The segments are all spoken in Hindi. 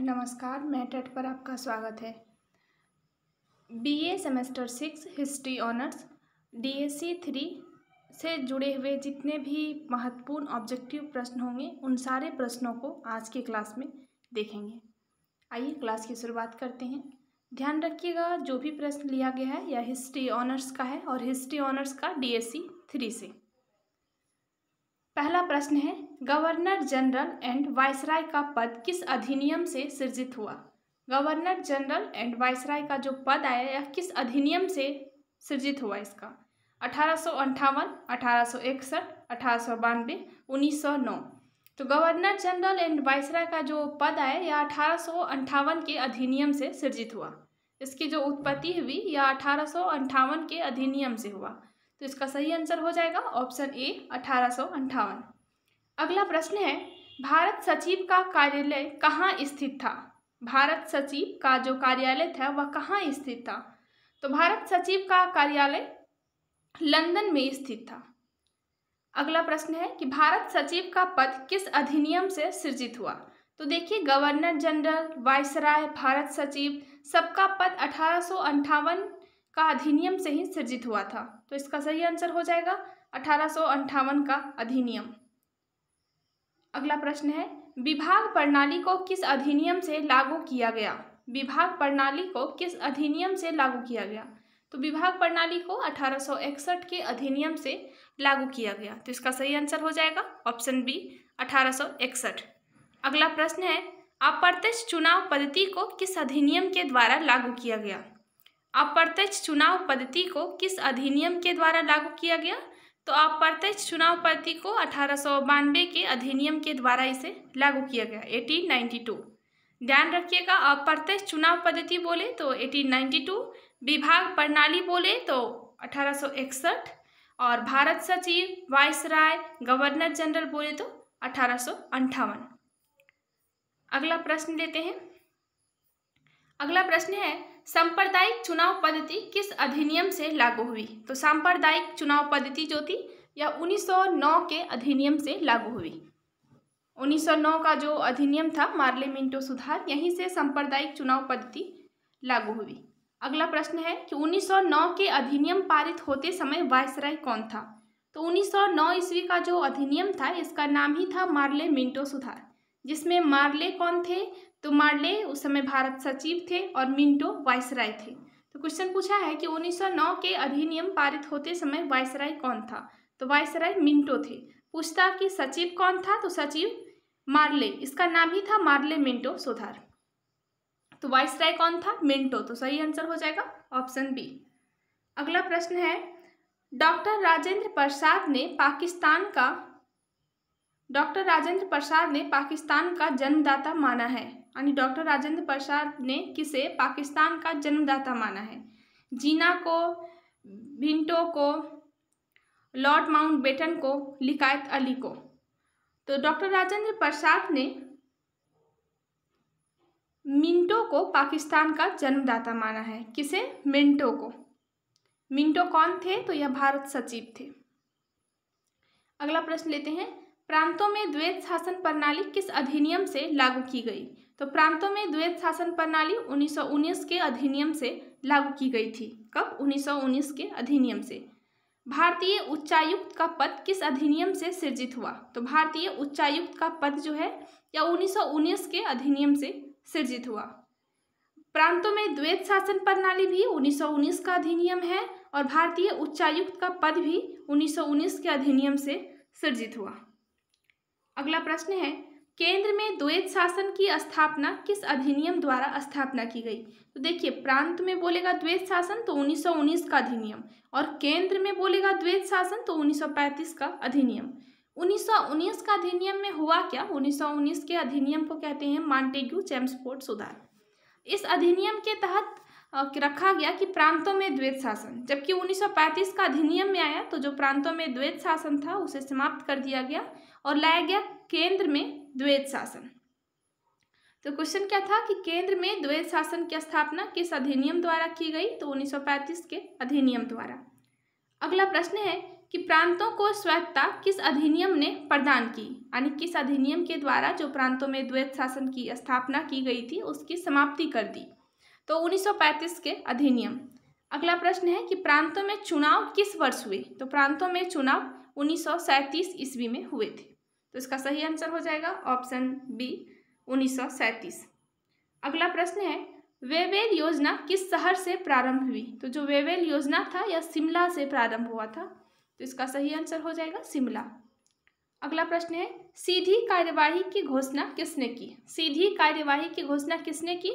नमस्कार, मैं टेट पर आपका स्वागत है। BA semester 6 history honours DSC 3 से जुड़े हुए जितने भी महत्वपूर्ण ऑब्जेक्टिव प्रश्न होंगे उन सारे प्रश्नों को आज की क्लास में देखेंगे। आइए क्लास की शुरुआत करते हैं। ध्यान रखिएगा, जो भी प्रश्न लिया गया है यह हिस्ट्री ऑनर्स का है और हिस्ट्री ऑनर्स का डीएससी 3 से। पहला प्रश्न है, गवर्नर जनरल एंड वायसराय का पद किस अधिनियम से सृजित हुआ? गवर्नर जनरल एंड वायसराय का जो पद आया यह किस अधिनियम से सृजित हुआ? इसका 1858, 1861, 1892, 1909। तो गवर्नर जनरल एंड वायसराय का जो पद आया यह 1858 के अधिनियम से सृजित हुआ। इसकी जो उत्पत्ति हुई यह 1858 के अधिनियम से हुआ। तो इसका सही आंसर हो जाएगा ऑप्शन ए 1858। अगला प्रश्न है, भारत सचिव का कार्यालय कहाँ स्थित था? भारत सचिव का जो कार्यालय था वह कहाँ स्थित था? तो भारत सचिव का कार्यालय लंदन में स्थित था। अगला प्रश्न है कि भारत सचिव का पद किस अधिनियम से सृजित हुआ? तो देखिए, गवर्नर जनरल, वायसराय, भारत सचिव सबका पद 1858 का अधिनियम से ही सृजित हुआ था। तो इसका सही आंसर हो जाएगा 1858 का अधिनियम। अगला प्रश्न है, विभाग प्रणाली को किस अधिनियम से लागू किया गया? विभाग प्रणाली को किस अधिनियम से लागू किया गया? तो विभाग प्रणाली को 1861 के अधिनियम से लागू किया गया। तो इसका सही आंसर हो जाएगा ऑप्शन बी 1861। अगला प्रश्न है, अप्रत्यक्ष चुनाव पद्धति को किस अधिनियम के द्वारा लागू किया गया? अप्रत्यक्ष चुनाव पद्धति को किस अधिनियम के द्वारा लागू किया गया? तो अप्रत्यक्ष चुनाव पद्धति को 1892 के अधिनियम के द्वारा इसे लागू किया गया 1892। ध्यान रखिएगा, अप्रत्यक्ष चुनाव पद्धति बोले तो 1892, विभाग प्रणाली बोले तो 1861 और भारत सचिव, वायसराय, गवर्नर जनरल बोले तो 1858। अगला प्रश्न लेते हैं। अगला प्रश्न है, सांप्रदायिक चुनाव पद्धति किस अधिनियम से लागू हुई? तो सांप्रदायिक चुनाव पद्धति जो थी यह 1909 के अधिनियम से लागू हुई। 1909 का जो अधिनियम था मार्ले मिंटो सुधार, यहीं से सांप्रदायिक चुनाव पद्धति लागू हुई। अगला प्रश्न है कि 1909 के अधिनियम पारित होते समय वायसराय कौन था? तो 1909 ईस्वी का जो अधिनियम था इसका नाम ही था मार्ले मिंटो सुधार, जिसमें मार्ले कौन थे? तो मार्ले उस समय भारत सचिव थे और मिंटो वायसराय थे। तो क्वेश्चन पूछा है कि 1909 के अधिनियम पारित होते समय वायसराय कौन था? तो वायसराय मिंटो थे। पूछता कि सचिव कौन था? तो सचिव मार्ले, इसका नाम ही था मार्ले मिंटो सुधार। तो वायसराय कौन था? मिंटो। तो सही आंसर हो जाएगा ऑप्शन बी। अगला प्रश्न है, डॉक्टर राजेंद्र प्रसाद ने पाकिस्तान का जन्मदाता माना है। यानी डॉक्टर राजेंद्र प्रसाद ने किसे पाकिस्तान का जन्मदाता माना है? जीना को, भिंटो को, लॉर्ड माउंटबेटन को, लियाकत अली को? तो डॉक्टर राजेंद्र प्रसाद ने मिंटो को पाकिस्तान का जन्मदाता माना है। किसे? मिंटो को। मिंटो कौन थे? तो यह भारत सचिव थे। अगला प्रश्न लेते हैं, प्रांतों में द्वैत शासन प्रणाली किस अधिनियम से लागू की गई? तो प्रांतों में द्वैत शासन प्रणाली 1919 के अधिनियम से लागू की गई थी। कब? 1919 के अधिनियम से। भारतीय उच्चायुक्त का पद किस अधिनियम से सृजित हुआ? तो भारतीय उच्चायुक्त का पद जो है या 1919 के अधिनियम से सृजित हुआ। प्रांतों में द्वैत शासन प्रणाली भी 1919 का अधिनियम है और भारतीय उच्चायुक्त का पद भी 1919 के अधिनियम से सृजित हुआ। अगला प्रश्न है, केंद्र में द्वैत शासन की स्थापना किस अधिनियम द्वारा स्थापना की गई? तो देखिए, प्रांत में बोलेगा द्वैत शासन तो 1919 का अधिनियम और केंद्र में बोलेगा द्वैत शासन तो 1935 का अधिनियम। 1919 का अधिनियम में हुआ क्या? 1919 के अधिनियम को कहते हैं मॉन्टेग्यू चेम्सफोर्ड सुधार। इस अधिनियम के तहत रखा गया कि प्रांतों में द्वैत शासन, जबकि 1935 का अधिनियम में आया तो जो प्रांतों में द्वैत शासन था उसे समाप्त कर दिया गया और लाया गया केंद्र में द्वैत शासन। तो क्वेश्चन क्या था कि केंद्र में द्वैत शासन की स्थापना किस अधिनियम द्वारा की गई? तो 1935 के अधिनियम द्वारा। अगला प्रश्न है, कि प्रांतों को स्वायत्तता किस अधिनियम ने प्रदान की, यानी किस अधिनियम के द्वारा जो प्रांतों में द्वैत शासन की स्थापना की गई थी उसकी समाप्ति कर दी। तो 1935 के अधिनियम। अगला प्रश्न है कि प्रांतों में चुनाव किस वर्ष हुए, तो प्रांतों में चुनाव 1937 ईस्वी में हुए थे। तो इसका सही आंसर हो जाएगा ऑप्शन बी 1937। अगला प्रश्न है वेवेल योजना किस शहर से प्रारंभ हुई, तो जो वेवेल योजना था यह शिमला से प्रारंभ हुआ था। तो इसका सही आंसर हो जाएगा शिमला। अगला प्रश्न है सीधी कार्यवाही की घोषणा किसने की, सीधी कार्यवाही की घोषणा किसने की,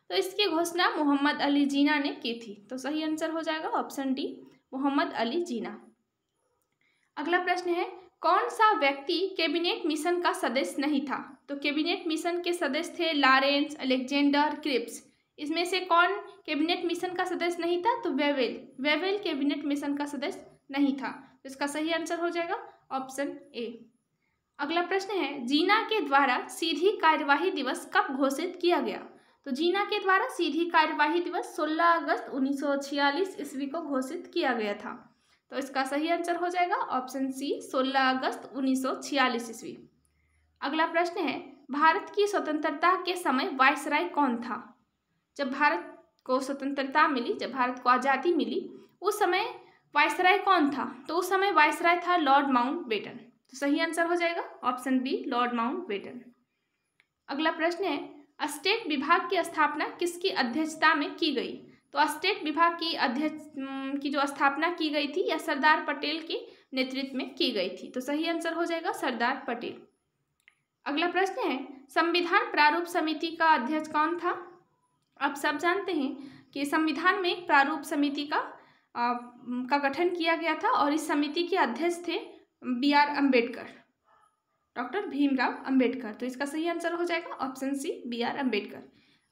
तो इसकी घोषणा मोहम्मद अली जिन्ना ने की थी। तो सही आंसर हो जाएगा ऑप्शन डी मोहम्मद अली जिन्ना। अगला प्रश्न है कौन सा व्यक्ति कैबिनेट मिशन का सदस्य नहीं था, तो कैबिनेट मिशन के सदस्य थे लॉरेंस, अलेक्जेंडर, क्रिप्स। इसमें से कौन कैबिनेट मिशन का सदस्य नहीं था, तो वेवेल कैबिनेट मिशन का सदस्य नहीं था। तो इसका सही आंसर हो जाएगा ऑप्शन ए। अगला प्रश्न है जिन्ना के द्वारा सीधी कार्यवाही दिवस कब घोषित किया गया, तो जिन्ना के द्वारा सीधी कार्यवाही दिवस 16 अगस्त 1946 ईस्वी को घोषित किया गया था। तो इसका सही आंसर हो जाएगा ऑप्शन सी 16 अगस्त 1946 ईस्वी। अगला प्रश्न है भारत की स्वतंत्रता के समय वायसराय कौन था, जब भारत को स्वतंत्रता मिली, जब भारत को आज़ादी मिली उस समय वायसराय कौन था, तो उस समय वायसराय था लॉर्ड माउंटबेटन। तो सही आंसर हो जाएगा ऑप्शन बी लॉर्ड माउंटबेटन। अगला प्रश्न है स्टेट विभाग की स्थापना किसकी अध्यक्षता में की गई, तो स्टेट विभाग की जो स्थापना की गई थी यह सरदार पटेल के नेतृत्व में की गई थी। तो सही आंसर हो जाएगा सरदार पटेल। अगला प्रश्न है संविधान प्रारूप समिति का अध्यक्ष कौन था। आप सब जानते हैं कि संविधान में एक प्रारूप समिति का गठन किया गया था और इस समिति के अध्यक्ष थे बी.आर. अम्बेडकर, डॉक्टर भीमराव अंबेडकर। तो इसका सही आंसर हो जाएगा ऑप्शन सी बी.आर. अम्बेडकर।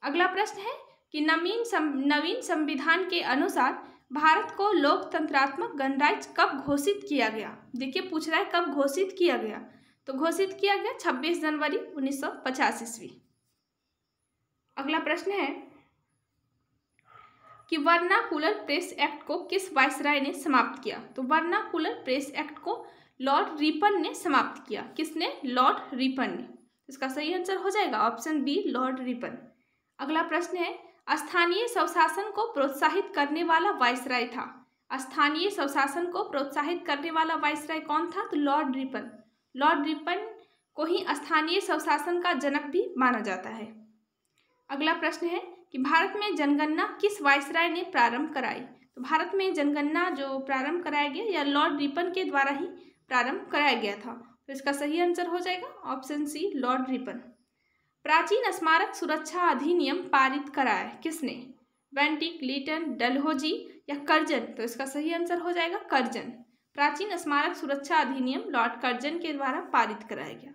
अगला प्रश्न है कि नवीन संविधान के अनुसार भारत को लोकतंत्रात्मक गणराज्य कब घोषित किया गया। देखिए पूछ रहा है कब घोषित किया गया, तो घोषित किया गया 26 जनवरी 1950 ईस्वी। अगला प्रश्न है कि वर्नाकुलर प्रेस एक्ट को किस वायसराय ने समाप्त किया, तो वर्नाकुलर प्रेस एक्ट को लॉर्ड रिपन ने समाप्त किया। किसने, लॉर्ड रिपन ने। इसका सही आंसर हो जाएगा ऑप्शन बी लॉर्ड रिपन। अगला प्रश्न है स्थानीय स्वशासन को प्रोत्साहित करने वाला वायसराय था, स्थानीय स्वशासन को प्रोत्साहित करने वाला वायसराय कौन था, तो लॉर्ड रिपन। लॉर्ड रिपन को ही स्थानीय स्वशासन का जनक भी माना जाता है। अगला प्रश्न है कि भारत में जनगणना किस वायसराय ने प्रारंभ कराई, तो भारत में जनगणना जो प्रारंभ कराया गया या लॉर्ड रिपन के द्वारा ही प्रारंभ कराया गया था। तो इसका सही आंसर हो जाएगा ऑप्शन सी लॉर्ड रिपन। प्राचीन स्मारक सुरक्षा अधिनियम पारित कराया किसने, बेंटिक, लीटन, डलहौजी या कर्जन। तो इसका सही आंसर हो जाएगा कर्जन। प्राचीन स्मारक सुरक्षा अधिनियम लॉर्ड कर्जन के द्वारा पारित कराया गया।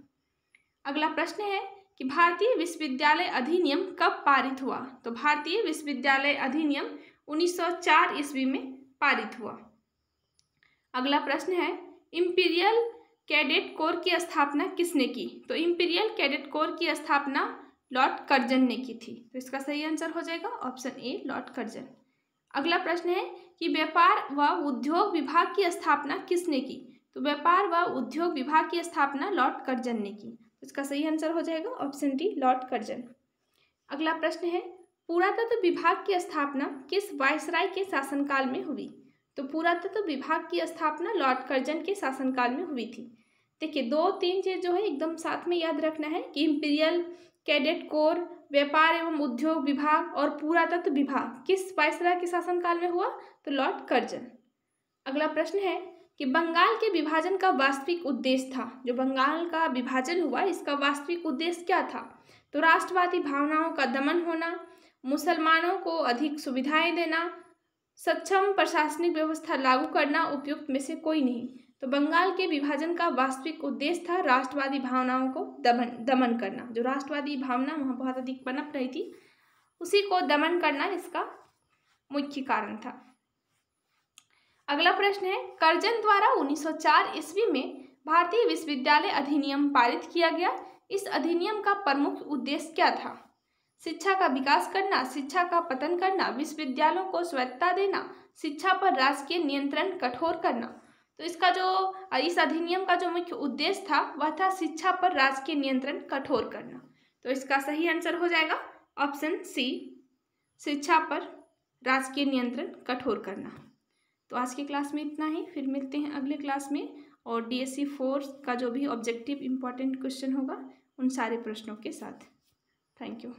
अगला प्रश्न है कि भारतीय विश्वविद्यालय अधिनियम कब पारित हुआ, तो भारतीय विश्वविद्यालय अधिनियम 1904 ईस्वी में पारित हुआ। अगला प्रश्न है इंपीरियल कैडेट कोर की स्थापना किसने की, तो इंपीरियल कैडेट कोर की स्थापना लॉर्ड कर्जन ने की थी। तो इसका सही आंसर हो जाएगा ऑप्शन ए लॉर्ड कर्जन। अगला प्रश्न है कि व्यापार व उद्योग विभाग की स्थापना किसने की, तो व्यापार व उद्योग विभाग की स्थापना लॉर्ड कर्जन ने की। इसका सही आंसर हो जाएगा ऑप्शन डी लॉर्ड कर्जन। अगला प्रश्न है पुरातत्व विभाग की स्थापना किस वायसराय के शासनकाल में हुई, तो पुरातत्व विभाग की स्थापना लॉर्ड कर्जन के शासनकाल में हुई थी। देखिए 2-3 चीज जो है एकदम साथ में याद रखना है कि इंपीरियल कैडेट कोर, व्यापार एवं उद्योग विभाग और पुरातत्व विभाग किस वायसराय के शासनकाल में हुआ, तो लॉर्ड कर्जन। अगला प्रश्न है कि बंगाल के विभाजन का वास्तविक उद्देश्य था, जो बंगाल का विभाजन हुआ इसका वास्तविक उद्देश्य क्या था, तो राष्ट्रवादी भावनाओं का दमन होना, मुसलमानों को अधिक सुविधाएं देना, सक्षम प्रशासनिक व्यवस्था लागू करना, उपयुक्त में से कोई नहीं। तो बंगाल के विभाजन का वास्तविक उद्देश्य था राष्ट्रवादी भावनाओं को दमन करना। जो राष्ट्रवादी भावना वहाँ बहुत अधिक पनप रही थी उसी को दमन करना इसका मुख्य कारण था। अगला प्रश्न है कर्जन द्वारा 1904 ईस्वी में भारतीय विश्वविद्यालय अधिनियम पारित किया गया। इस अधिनियम का प्रमुख उद्देश्य क्या था, शिक्षा का विकास करना, शिक्षा का पतन करना, विश्वविद्यालयों को स्वायत्तता देना, शिक्षा पर राजकीय नियंत्रण कठोर करना। तो इस अधिनियम का जो मुख्य उद्देश्य था वह था शिक्षा पर राजकीय नियंत्रण कठोर करना। तो इसका सही आंसर हो जाएगा ऑप्शन सी, शिक्षा पर राजकीय नियंत्रण कठोर करना। तो आज की क्लास में इतना ही, फिर मिलते हैं अगले क्लास में और DSC 4 का जो भी ऑब्जेक्टिव इम्पॉर्टेंट क्वेश्चन होगा उन सारे प्रश्नों के साथ। Thank you.